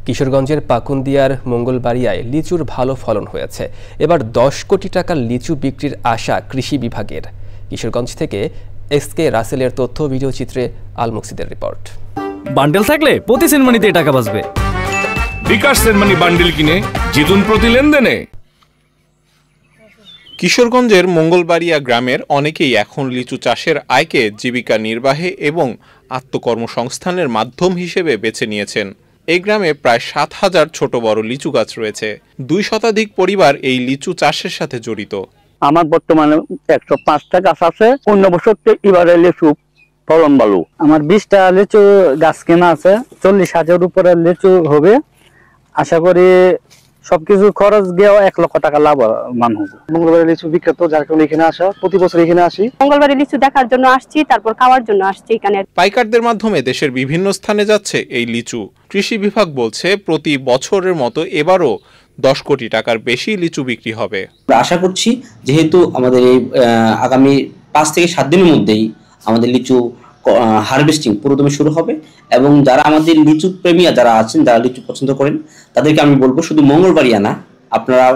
কিশোরগঞ্জের পাকুন্দিয়ার মঙ্গলবাড়িয়ায় লিচুর ভালো ফলন হয়েছে। এবার ১০ কোটি টাকার লিচু বিক্রির আশা কৃষি বিভাগের। কিশোরগঞ্জ থেকে এসকে রাসেলের তথ্য ভিডিও চিত্রে আল মুকসিদের রিপোর্ট। বান্ডেল থাকলে প্রতি সেনমানিতে টাকা বাঁচবে। বিকাশ সেনমানি বান্ডেল কিনে জিতুন প্রতি লেনদেনে। কিশোরগঞ্জের মঙ্গলবাড়িয়া গ্রামের অনেকেই এখন লিচু চাষের আয়কে জীবিকা নির্বাহে এবং আত্মকর্মসংস্থানের মাধ্যম হিসেবে বেছে নিয়েছেন। এই গ্রামে প্রায় ৭,০০০ ছোট বড় লিচু গাছ রয়েছে। ২ শতাধিক পরিবার এই লিচু চাষের সাথে জড়িত। আমার বর্তমানে ১০৫টা গাছ আছে। ১৫ বছর এবারে লিচু ফলন ভালো। আমার ২০টা লিচু গাছ কেনা আছে। ৪০,০০০ উপরে লিচু হবে। আশা করি সবকিছু খরচ গিয়েও ১ লক্ষ টাকা লাভবান হবে। মঙ্গলবাড়ি লিচু বিখ্যাত, যার কারণে এখানে আসা, প্রতি বছর এখানে আসি। মঙ্গলবাড়ি লিচু দেখার জন্য আসছি, তারপর খাওয়ার জন্য আসছি এখানে। পাইকারদের মাধ্যমে দেশের বিভিন্ন স্থানে যাচ্ছে এই লিচু। কৃষি বিভাগ বলছে প্রতি বছরের মতো এবারও ১০ কোটি টাকার বেশি লিচু বিক্রি হবে। আশা করছি যেহেতু আমাদের এই আগামী ৫ থেকে ৭ দিনের মধ্যেই আমাদের লিচু হারভেস্টিং পুরোদমে শুরু হবে এবং যারা আমাদের লিচু প্রেমীরা যারা আছেন, যারা লিচু পছন্দ করেন, তাদেরকে আমি বলবো শুধু মঙ্গলবাড়িয়া না, আপনারা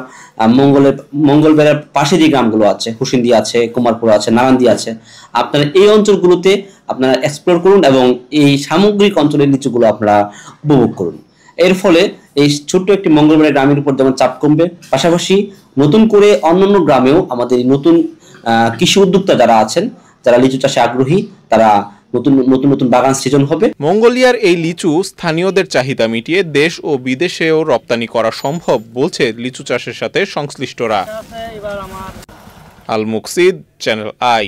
মঙ্গলবাড়িয়ার পাশে যে গ্রামগুলো আছে, হুসিন্দি আছে, কুমারপুর আছে, নারান্দি আছে, আপনারা এই অঞ্চলগুলোতে আপনারা এক্সপ্লোর করুন এবং এই সামগ্রিক অঞ্চলের লিচুগুলো আপনারা উপভোগ করুন। এর ফলে এই ছোট্ট একটি মঙ্গলবাড়িয়া গ্রামের উপর যেমন চাপ কমবে, পাশাপাশি নতুন করে অন্যান্য গ্রামেও আমাদের নতুন কৃষি উদ্যোক্তা যারা আছেন, যারা লিচু চাষে আগ্রহী, তারা নতুন নতুন বাগান সৃজন হবে। মঙ্গোলিয়ার এই লিচু স্থানীয়দের চাহিদা মিটিয়ে দেশ ও বিদেশেও রপ্তানি করা সম্ভব বলছে লিচু চাষের সাথে সংশ্লিষ্টরা। আল মুকসিদ, চ্যানেল আই।